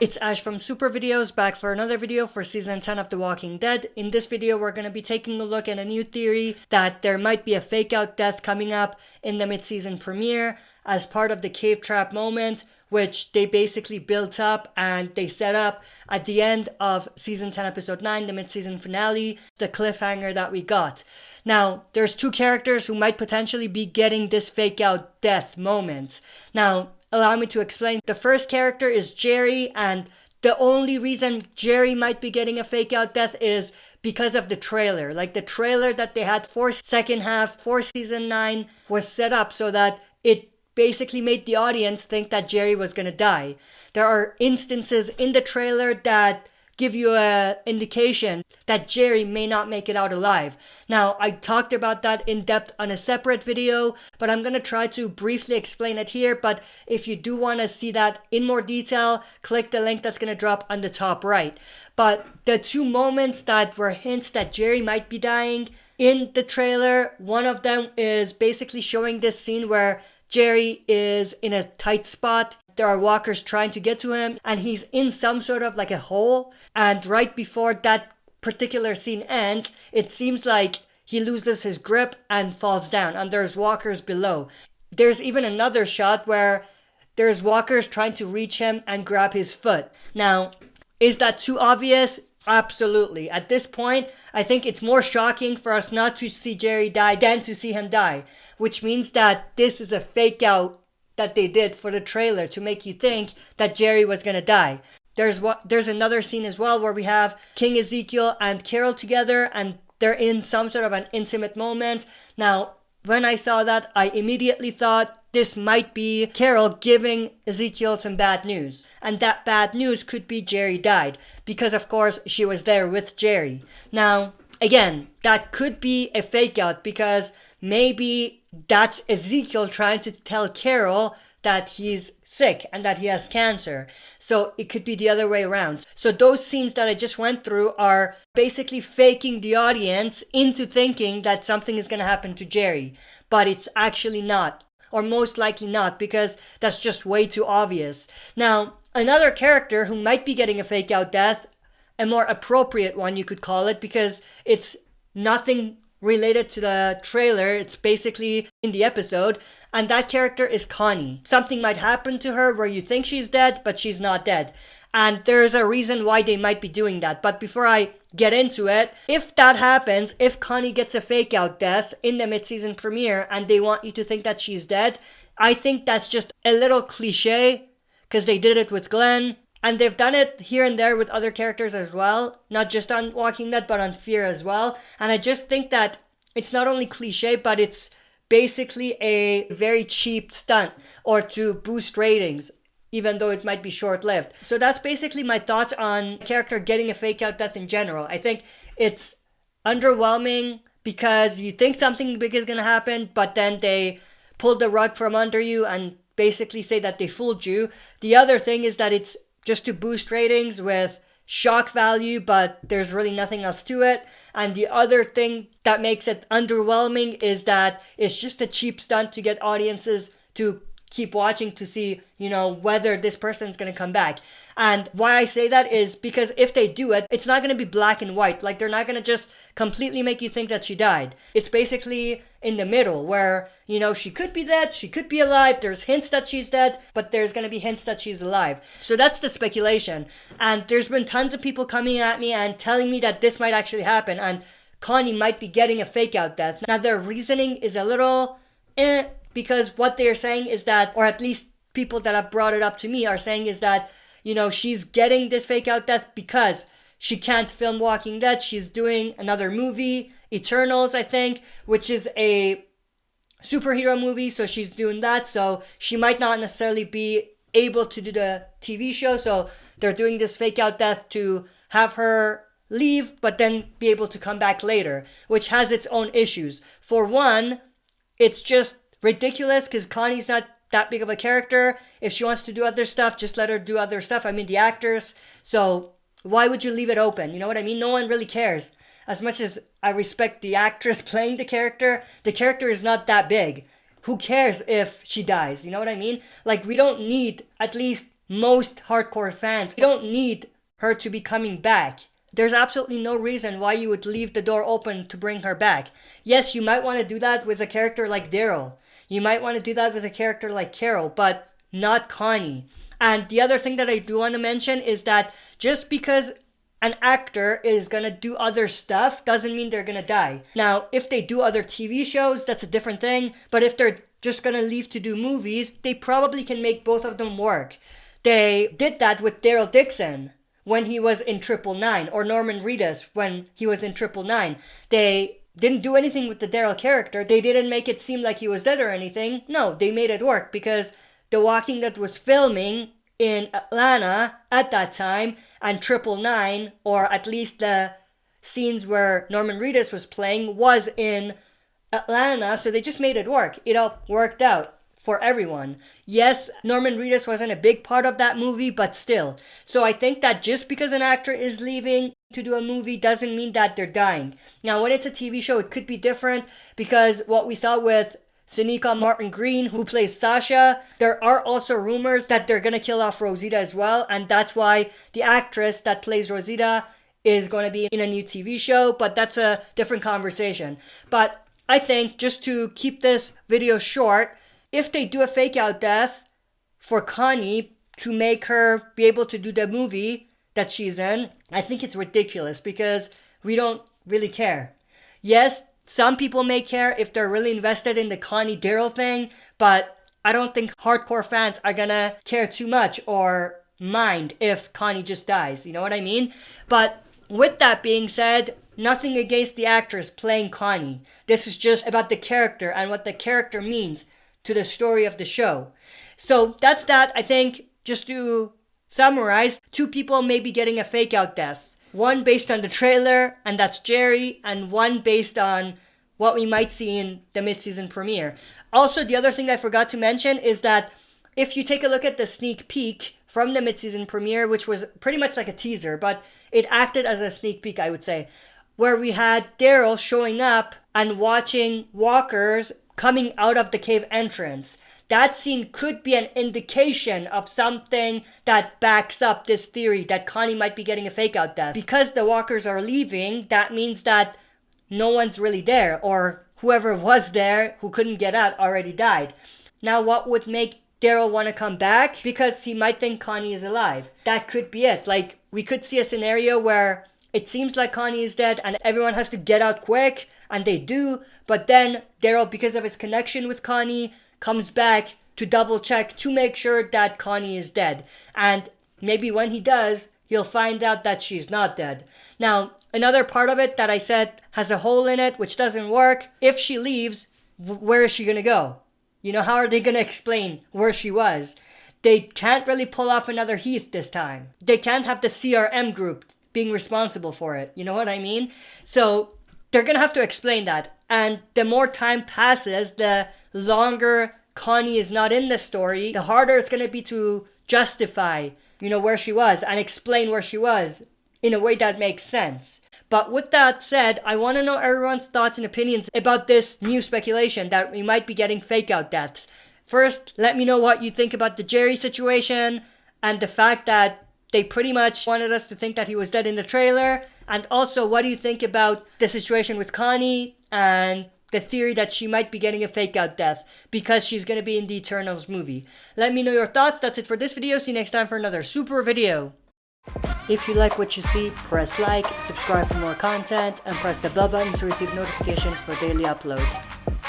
It's Ash from Super Videos, back for another video for Season 10 of The Walking Dead. In this video, we're going to be taking a look at a new theory that there might be a fake-out death coming up in the mid-season premiere as part of the cave trap moment, which they basically built up and they set up at the end of Season 10 Episode 9, the mid-season finale, the cliffhanger that we got. Now, there's two characters who might potentially be getting this fake-out death moment. Now, allow me to explain. The first character is Jerry, and the only reason Jerry might be getting a fake out death is because of the trailer. Like the trailer that they had for second half, for season 9 was set up so that it basically made the audience think that Jerry was gonna die. There are instances in the trailer that give you an indication that Jerry may not make it out alive. Now, I talked about that in depth on a separate video, but I'm going to try to briefly explain it here. But if you do want to see that in more detail, click the link that's going to drop on the top right. But the two moments that were hints that Jerry might be dying in the trailer, one of them is basically showing this scene where Jerry is in a tight spot. There are walkers trying to get to him and he's in some sort of like a hole. And right before that particular scene ends, it seems like he loses his grip and falls down and there's walkers below. There's even another shot where there's walkers trying to reach him and grab his foot. Now, is that too obvious? Absolutely. At this point, I think it's more shocking for us not to see Jerry die than to see him die, which means that this is a fake out that they did for the trailer to make you think that Jerry was gonna die. There's another scene as well where we have King Ezekiel and Carol together and they're in some sort of an intimate moment. Now, when I saw that, I immediately thought this might be Carol giving Ezekiel some bad news. And that bad news could be Jerry died because of course she was there with Jerry. Now, again, that could be a fake out because maybe that's Ezekiel trying to tell Carol that he's sick and that he has cancer. So it could be the other way around. So those scenes that I just went through are basically faking the audience into thinking that something is going to happen to Jerry. But it's actually not. Or most likely not, because that's just way too obvious. Now, another character who might be getting a fake out death, a more appropriate one you could call it, because it's nothing related to the trailer, it's basically in the episode, and that character is Connie. Something might happen to her where you think she's dead, but she's not dead. And there's a reason why they might be doing that. But before I get into it, if that happens, if Connie gets a fake out death in the mid-season premiere and they want you to think that she's dead, I think that's just a little cliche because they did it with Glenn. And they've done it here and there with other characters as well. Not just on Walking Dead, but on Fear as well. And I just think that it's not only cliche, but it's basically a very cheap stunt or to boost ratings, even though it might be short-lived. So that's basically my thoughts on character getting a fake out death in general. I think it's underwhelming because you think something big is going to happen, but then they pull the rug from under you and basically say that they fooled you. The other thing is that it's just to boost ratings with shock value, but there's really nothing else to it. And the other thing that makes it underwhelming is that it's just a cheap stunt to get audiences to keep watching to see, whether this person's going to come back. And why I say that is because if they do it, it's not going to be black and white. Like, they're not going to just completely make you think that she died. It's basically in the middle where, she could be dead, she could be alive. There's hints that she's dead, but there's going to be hints that she's alive. So that's the speculation. And there's been tons of people coming at me and telling me that this might actually happen. And Connie might be getting a fake out death. Now, their reasoning is a little because what they're saying is that, or at least people that have brought it up to me are saying is that, she's getting this fake out death because she can't film Walking Dead. She's doing another movie, Eternals, I think, which is a superhero movie. So she's doing that. So she might not necessarily be able to do the TV show. So they're doing this fake out death to have her leave, but then be able to come back later, which has its own issues. For one, it's just ridiculous because Connie's not that big of a character. If she wants to do other stuff, just let her do other stuff. I mean, the actors. So why would you leave it open? You know what I mean? No one really cares. As much as I respect the actress playing the character is not that big. Who cares if she dies? You know what I mean? Like, we don't need, at least most hardcore fans. You don't need her to be coming back. There's absolutely no reason why you would leave the door open to bring her back. Yes, you might want to do that with a character like Daryl. You might want to do that with a character like Carol, but not Connie. And the other thing that I do want to mention is that just because an actor is going to do other stuff doesn't mean they're going to die. Now, if they do other TV shows, that's a different thing. But if they're just going to leave to do movies, they probably can make both of them work. They did that with Daryl Dixon when he was in 999, or Norman Reedus when he was in 999. They didn't do anything with the Daryl character. They didn't make it seem like he was dead or anything. No, they made it work because The Walking Dead was filming in Atlanta at that time, and 999, or at least the scenes where Norman Reedus was playing, was in Atlanta, so they just made it work. It all worked out for everyone. Yes, Norman Reedus wasn't a big part of that movie, but still. So I think that just because an actor is leaving to do a movie doesn't mean that they're dying. Now, when it's a TV show, it could be different, because what we saw with Sonequa Martin Green, who plays Sasha, there are also rumors that they're gonna kill off Rosita as well, and that's why the actress that plays Rosita is going to be in a new TV show, but that's a different conversation. But I think, just to keep this video short, if they do a fake out death for Connie to make her be able to do the movie that she's in, I think it's ridiculous because we don't really care. Yes, some people may care if they're really invested in the Connie Daryl thing, but I don't think hardcore fans are gonna care too much or mind if Connie just dies. You know what I mean? But with that being said, nothing against the actress playing Connie. This is just about the character and what the character means to the story of the show. So that's that. I think, just to summarize, two people may be getting a fake out death. One based on the trailer, and that's Jerry, and one based on what we might see in the mid-season premiere. Also, the other thing I forgot to mention is that if you take a look at the sneak peek from the mid-season premiere, which was pretty much like a teaser, but it acted as a sneak peek, I would say, where we had Daryl showing up and watching walkers coming out of the cave entrance. That scene could be an indication of something that backs up this theory that Connie might be getting a fake out death. Because the walkers are leaving, that means that no one's really there, or whoever was there who couldn't get out already died. Now, what would make Daryl want to come back? Because he might think Connie is alive. That could be it. Like, we could see a scenario where it seems like Connie is dead and everyone has to get out quick, and they do, but then Daryl, because of his connection with Connie, comes back to double check to make sure that Connie is dead. And maybe when he does, he'll find out that she's not dead. Now, another part of it that I said has a hole in it, which doesn't work. If she leaves, where is she gonna go? You know, how are they gonna explain where she was? They can't really pull off another Heath this time. They can't have the CRM group being responsible for it. You know what I mean? So they're gonna have to explain that. And the more time passes, the longer Connie is not in the story, the harder it's gonna be to justify, where she was and explain where she was in a way that makes sense. But with that said, I want to know everyone's thoughts and opinions about this new speculation that we might be getting fake out deaths. First, let me know what you think about the Jerry situation and the fact that they pretty much wanted us to think that he was dead in the trailer. And also, what do you think about the situation with Connie and the theory that she might be getting a fake out death because she's going to be in the Eternals movie? Let me know your thoughts. That's it for this video. See you next time for another super video. If you like what you see, press like, subscribe for more content, and press the bell button to receive notifications for daily uploads.